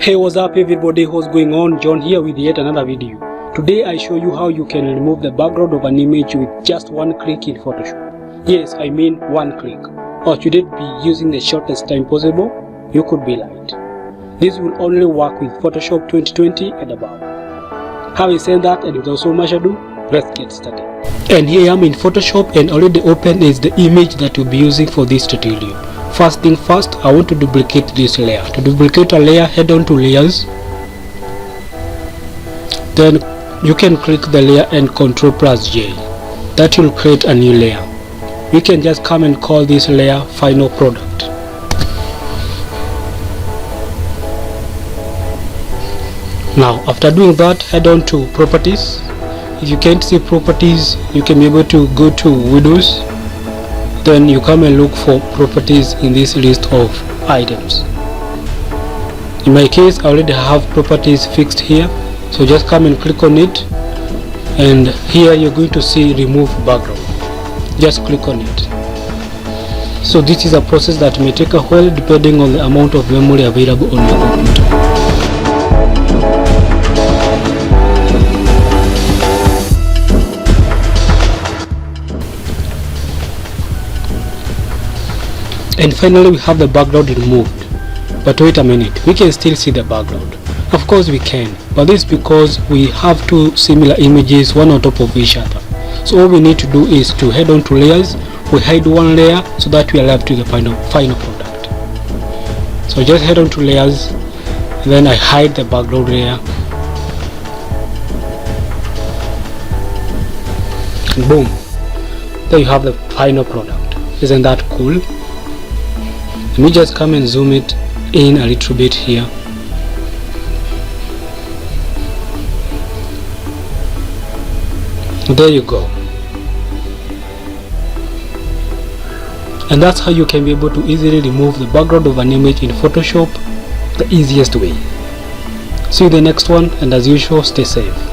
Hey, what's up everybody, what's going on? John here with yet another video. Today I show you how you can remove the background of an image with just one click in Photoshop. Yes, I mean one click. Or should it be using the shortest time possible? You could be right. This will only work with Photoshop 2020 and above. Having said that, and without so much ado, let's get started. And here I am in Photoshop, and already open is the image that we'll be using for this tutorial. First thing first, I want to duplicate this layer. To duplicate a layer, head on to layers. Then you can click the layer and Ctrl+J. That will create a new layer. You can just come and call this layer final product. Now after doing that, head on to properties. If you can't see properties, you can be able to go to Windows. Then you come and look for properties in this list of items. In my case, I already have properties fixed here, so just come and click on it, and here you're going to see remove background. Just click on it. So this is a process that may take a while depending on the amount of memory available on your computer. And finally we have the background removed. But wait a minute, we can still see the background. Of course we can, but this is because we have two similar images, one on top of each other. So all we need to do is to head on to layers, we hide one layer so that we are left to the final product. So just head on to layers, and then I hide the background layer. And boom, there you have the final product. Isn't that cool? Let me just come and zoom it in a little bit here. There you go. And that's how you can be able to easily remove the background of an image in Photoshop the easiest way. See you in the next one, and as usual, stay safe.